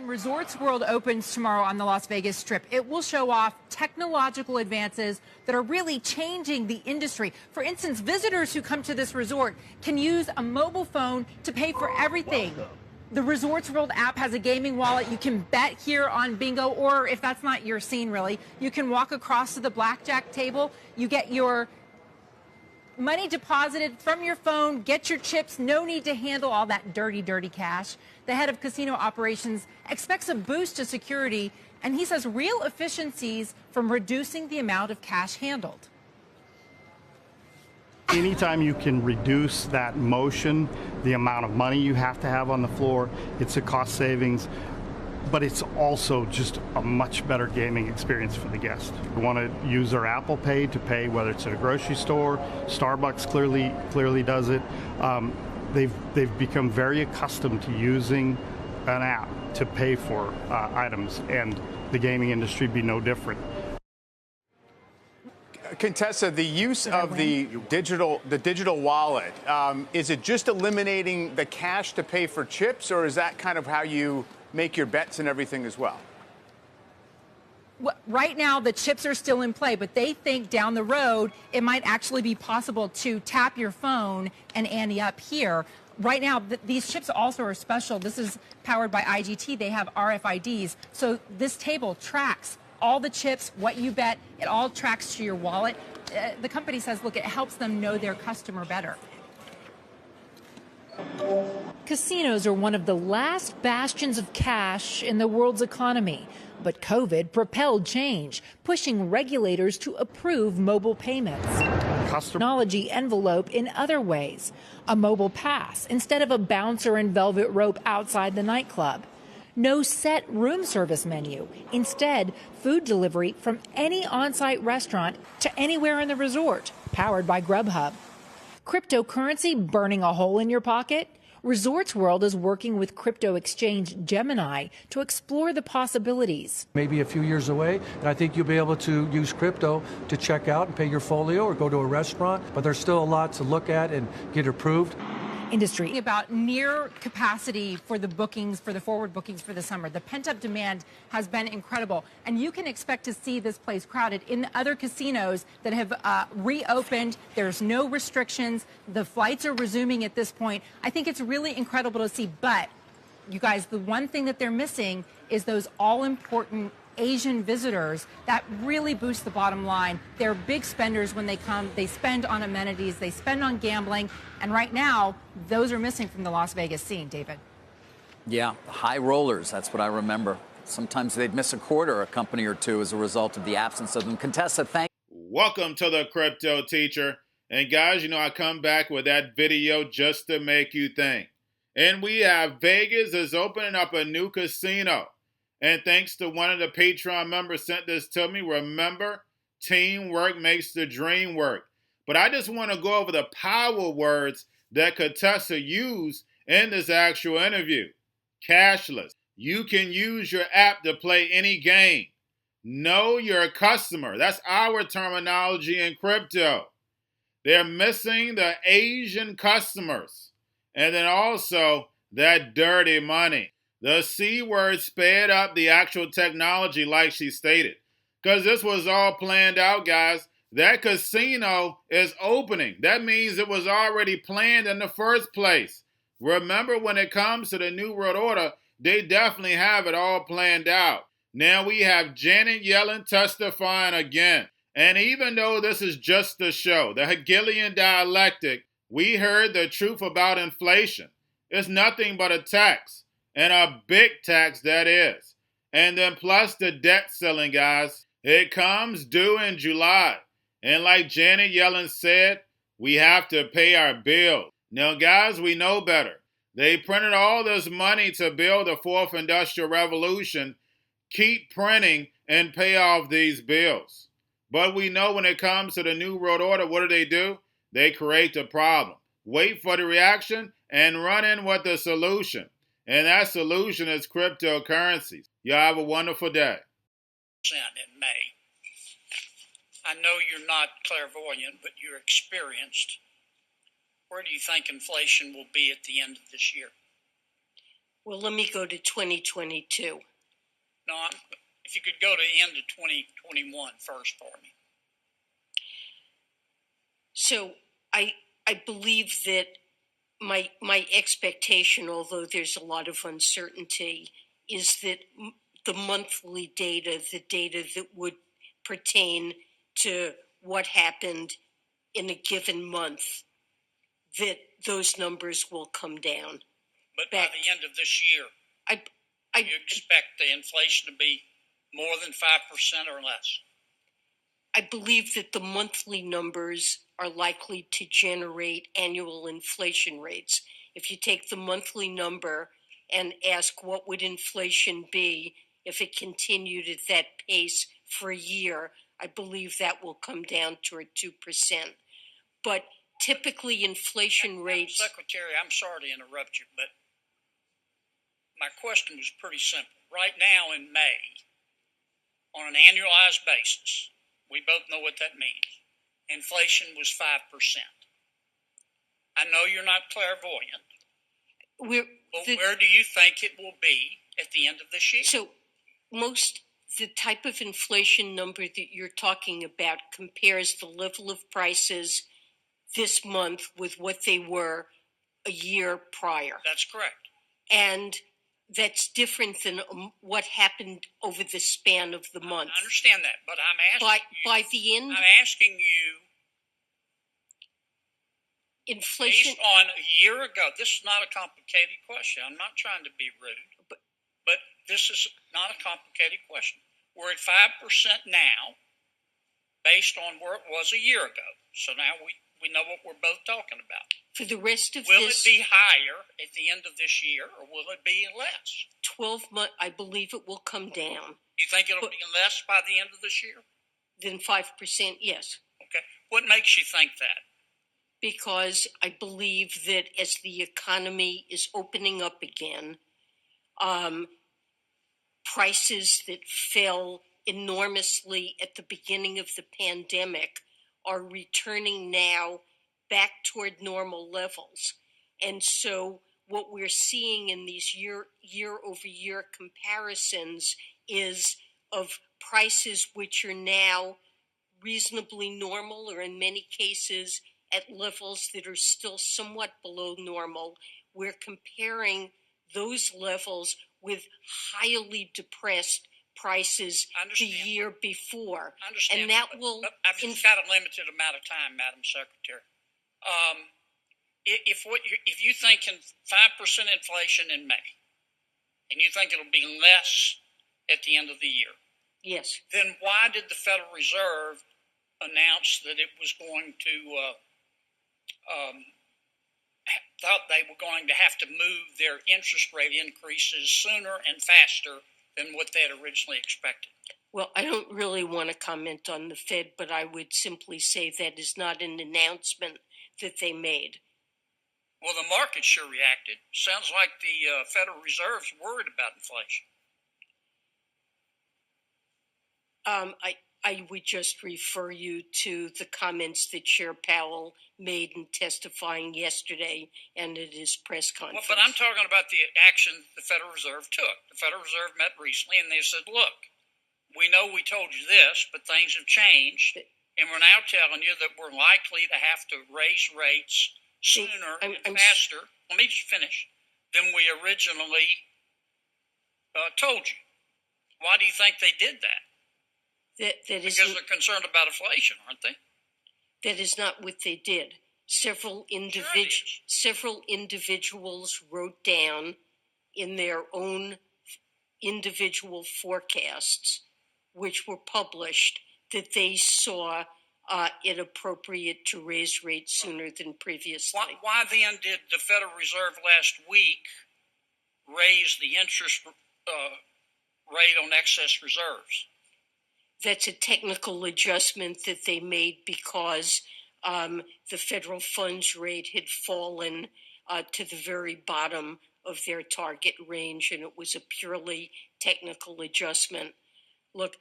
when Resorts World opens tomorrow on the Las Vegas Strip, it will show off technological advances that are really changing the industry. For instance, visitors who come to this resort can use a mobile phone to pay for everything. The Resorts World app has a gaming wallet. You can bet here on bingo, or if that's not your scene really, you can walk across to the blackjack table. You get your money deposited from your phone, get your chips, no need to handle all that dirty cash. The head of casino operations expects a boost to security, and he says real efficiencies from reducing the amount of cash handled. Anytime you can reduce that motion, the amount of money you have to have on the floor, it's a cost savings. But it's also just a much better gaming experience for the guest. We want to use their Apple Pay to pay, whether it's at a grocery store. Starbucks clearly does it. They've become very accustomed to using an app to pay for items, and the gaming industry be no different. Contessa, the use of the digital wallet, is it just eliminating the cash to pay for chips, or is that kind of how you make your bets and everything as well? Right now, the chips are still in play, but they think down the road it might actually be possible to tap your phone and ante up here. Right now, these chips also are special. This is powered by IGT. They have RFIDs. So this table tracks all the chips, what you bet. It all tracks to your wallet. The company says, look, it helps them know their customer better. Casinos are one of the last bastions of cash in the world's economy. But COVID propelled change, pushing regulators to approve mobile payments. Technology envelope in other ways. A mobile pass instead of a bouncer and velvet rope outside the nightclub. No set room service menu. Instead, food delivery from any on-site restaurant to anywhere in the resort, powered by Grubhub. Cryptocurrency burning a hole in your pocket? Resorts World is working with crypto exchange Gemini to explore the possibilities. Maybe a few years away, and I think you'll be able to use crypto to check out and pay your folio or go to a restaurant, but there's still a lot to look at and get approved. Industry about near capacity for the bookings, for the forward bookings for the summer. The pent-up demand has been incredible, and you can expect to see this place crowded. In other casinos that have reopened, there's no restrictions. The flights are resuming at this point. I think it's really incredible to see, but you guys, the one thing that they're missing is those all-important Asian visitors that really boost the bottom line. They're big spenders when they come. They spend on amenities. They spend on gambling. And right now, those are missing from the Las Vegas scene, David. Yeah, high rollers. That's what I remember. Sometimes they'd miss a quarter, a company or two, as a result of the absence of them. Contessa, thank you. Welcome to the Crypto Teacher. And guys, you know, I come back with that video just to make you think. And we have Vegas is opening up a new casino. And thanks to one of the Patreon members sent this to me. Remember, teamwork makes the dream work. But I just want to go over the power words that Contessa used in this actual interview. Cashless. You can use your app to play any game. Know your customer. That's our terminology in crypto. They're missing the Asian customers. And then also that dirty money. The C word sped up the actual technology like she stated. Because this was all planned out, guys. That casino is opening. That means it was already planned in the first place. Remember, when it comes to the New World Order, they definitely have it all planned out. Now we have Janet Yellen testifying again. And even though this is just a show, the Hegelian dialectic, we heard the truth about inflation. It's nothing but a tax. And a big tax, that is. And then plus the debt ceiling, guys. It comes due in July. And like Janet Yellen said, we have to pay our bills. Now, guys, we know better. They printed all this money to build the fourth industrial revolution. Keep printing and pay off these bills. But we know when it comes to the New World Order, what do? They create the problem. Wait for the reaction and run in with the solution. And that solution is cryptocurrencies. Y'all have a wonderful day. In May. I know you're not clairvoyant, but you're experienced. Where do you think inflation will be at the end of this year? Well, let me go to 2022. No, if you could go to the end of 2021 first for me. So I believe that my expectation, although there's a lot of uncertainty, is that the monthly data, the data that would pertain to what happened in a given month, that those numbers will come down. But by the end of this year, you expect the inflation to be more than 5% or less? I believe that the monthly numbers are likely to generate annual inflation rates. If you take the monthly number and ask what would inflation be if it continued at that pace for a year, I believe that will come down toward 2%. But typically inflation rates... Secretary, I'm sorry to interrupt you, but my question was pretty simple. Right now in May, on an annualized basis, we both know what that means. Inflation was 5%. I know you're not clairvoyant, but where do you think it will be at the end of this year? So the type of inflation number that you're talking about compares the level of prices this month with what they were a year prior. That's correct. And that's different than what happened over the span of the month. I understand that, but I'm asking by the end, I'm asking you, inflation based on a year ago. This is not a complicated question. I'm not trying to be rude, but this is not a complicated question. We're at 5% now, based on where it was a year ago. So now we know what we're both talking about. For the rest of will it be higher at the end of this year, or will it be less? 12 months, I believe it will come down. You think it'll be less by the end of this year? Than 5%, yes. Okay. What makes you think that? Because I believe that as the economy is opening up again, prices that fell enormously at the beginning of the pandemic are returning now back toward normal levels. And so what we're seeing in these year-over-year comparisons is of prices which are now reasonably normal, or in many cases at levels that are still somewhat below normal. We're comparing those levels with highly depressed prices the year before. I understand. And that will... I've just got a limited amount of time, Madam Secretary. If you think in 5% inflation in May, and you think it'll be less at the end of the year, yes, then why did the Federal Reserve announce that it was going to thought they were going to have to move their interest rate increases sooner and faster than what they had originally expected? Well, I don't really want to comment on the Fed, but I would simply say that is not an announcement that they made. Well, the market sure reacted. Sounds like the Federal Reserve's worried about inflation. I would just refer you to the comments that Chair Powell made in testifying yesterday and at his press conference. Well, but I'm talking about the action the Federal Reserve took. The Federal Reserve met recently and they said, look, we know we told you this, but things have changed, and we're now telling you that we're likely to have to raise rates sooner and faster. Let me finish. Than we originally told you. Why do you think they did that? Because they're concerned about inflation, aren't they? That is not what they did. Several individuals wrote down in their own individual forecasts, which were published, that they saw it appropriate to raise rates sooner than previously. Why then did the Federal Reserve last week raise the interest rate on excess reserves? That's a technical adjustment that they made because the federal funds rate had fallen to the very bottom of their target range, and it was a purely technical adjustment. Look,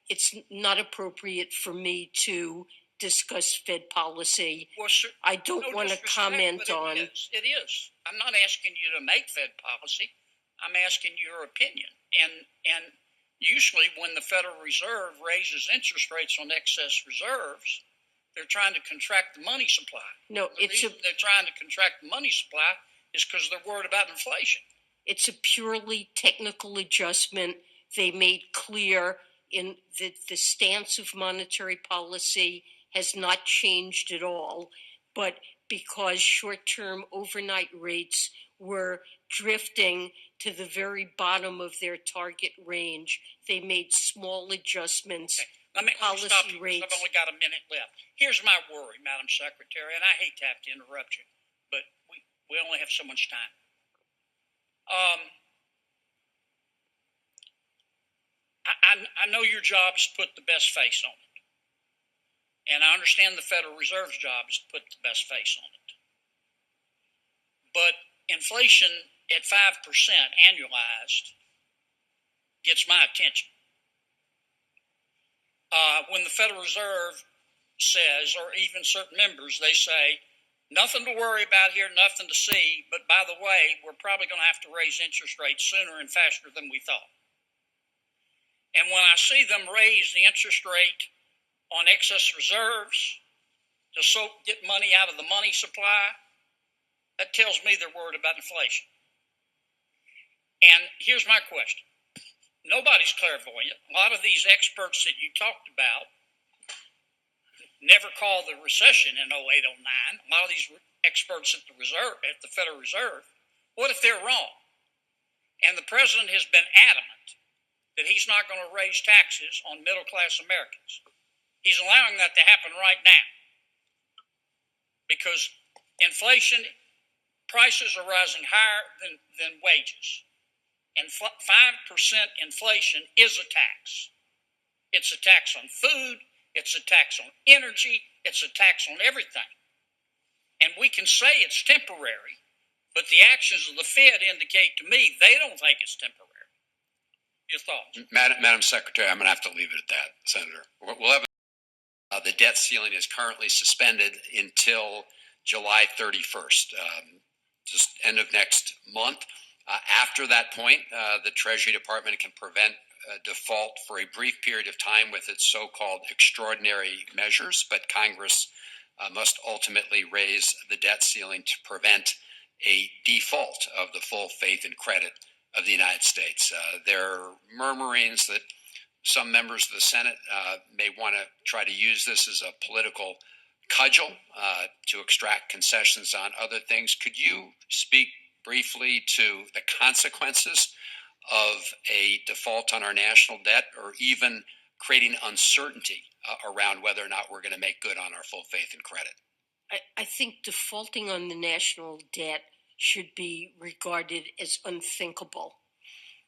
it's not appropriate for me to discuss Fed policy. Well, sir, I don't want to comment on... It is. I'm not asking you to make Fed policy. I'm asking your opinion. And usually when the Federal Reserve raises interest rates on excess reserves, they're trying to contract the money supply. No, the reason they're trying to contract the money supply is because they're worried about inflation. It's a purely technical adjustment. They made clear in that the stance of monetary policy has not changed at all, but because short-term overnight rates were drifting to the very bottom of their target range, they made small adjustments. Okay. Let me stop you because I've only got a minute left. Here's my worry, Madam Secretary, and I hate to have to interrupt you, but we only have so much time. I know your job is to put the best face on it. And I understand the Federal Reserve's job is to put the best face on it. But inflation at 5% annualized gets my attention. When the Federal Reserve says, or even certain members, they say, nothing to worry about here, nothing to see, but by the way, we're probably going to have to raise interest rates sooner and faster than we thought. And when I see them raise the interest rate on excess reserves to get money out of the money supply, that tells me they're worried about inflation. And here's my question. Nobody's clairvoyant. A lot of these experts that you talked about never called the recession in 08, 09. A lot of these experts at the Federal Reserve, what if they're wrong? And the president has been adamant that he's not going to raise taxes on middle-class Americans. He's allowing that to happen right now because inflation, prices are rising higher than wages. And 5% inflation is a tax. It's a tax on food. It's a tax on energy. It's a tax on everything. And we can say it's temporary, but the actions of the Fed indicate to me they don't think it's temporary. Your thoughts? Madam Secretary, I'm going to have to leave it at that, Senator. We'll have the debt ceiling is currently suspended until July 31st, just end of next month. After that point, the Treasury Department can prevent default for a brief period of time with its so-called extraordinary measures, but Congress must ultimately raise the debt ceiling to prevent a default of the full faith and credit of the United States. There are murmurings that some members of the Senate may want to try to use this as a political cudgel to extract concessions on other things. Could you speak briefly to the consequences of a default on our national debt, or even creating uncertainty around whether or not we're going to make good on our full faith and credit? I think defaulting on the national debt should be regarded as unthinkable.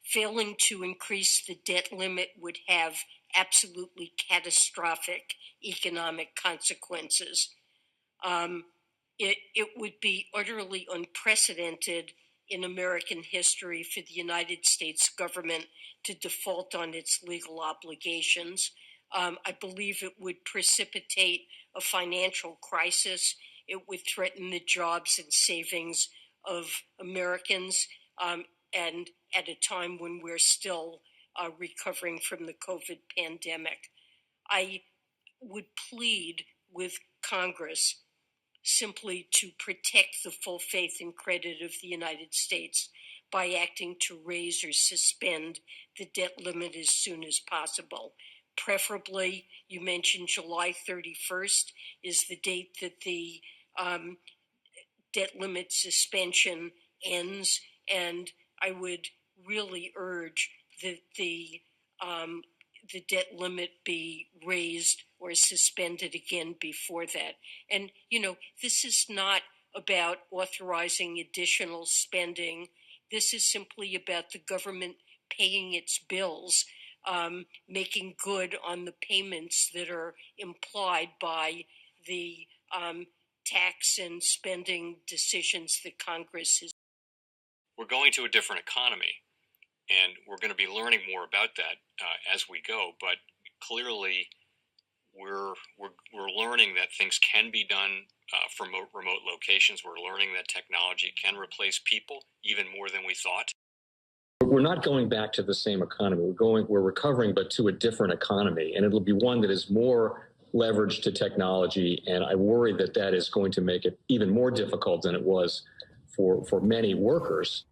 Failing to increase the debt limit would have absolutely catastrophic economic consequences. It would be utterly unprecedented in American history for the United States government to default on its legal obligations. I believe it would precipitate a financial crisis. It would threaten the jobs and savings of Americans, and at a time when we're still recovering from the COVID pandemic. I would plead with Congress simply to protect the full faith and credit of the United States by acting to raise or suspend the debt limit as soon as possible. Preferably, you mentioned July 31st is the date that the debt limit suspension ends, and I would really urge that the debt limit be raised or suspended again before that. And, this is not about authorizing additional spending. This is simply about the government paying its bills, making good on the payments that are implied by the tax and spending decisions that Congress has. We're going to a different economy, and we're going to be learning more about that as we go. But clearly, we're learning that things can be done from remote locations. We're learning that technology can replace people even more than we thought. we're not going back to the same economy. We're recovering, but to a different economy. And it'll be one that is more leveraged to technology. And I worry that that is going to make it even more difficult than it was for many workers.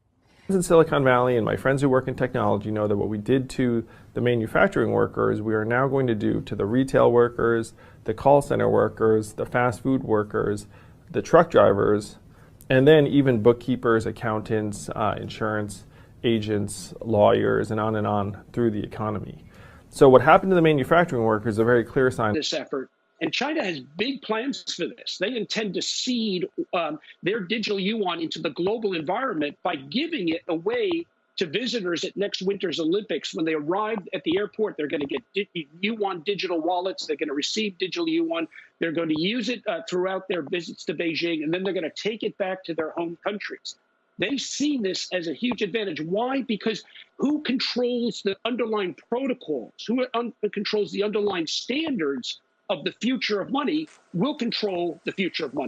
In Silicon Valley, and my friends who work in technology know that what we did to the manufacturing workers, we are now going to do to the retail workers, the call center workers, the fast food workers, the truck drivers, and then even bookkeepers, accountants, insurance agents, lawyers, and on through the economy. So what happened to the manufacturing workers is a very clear sign. This effort. And China has big plans for this. They intend to seed their digital yuan into the global environment by giving it away to visitors at next winter's Olympics. When they arrive at the airport, they're going to get yuan digital wallets. They're going to receive digital yuan. They're going to use it throughout their visits to Beijing, and then they're going to take it back to their home countries. They see this as a huge advantage. Why? Because who controls the underlying protocols, who controls the underlying standards of the future of money will control the future of money.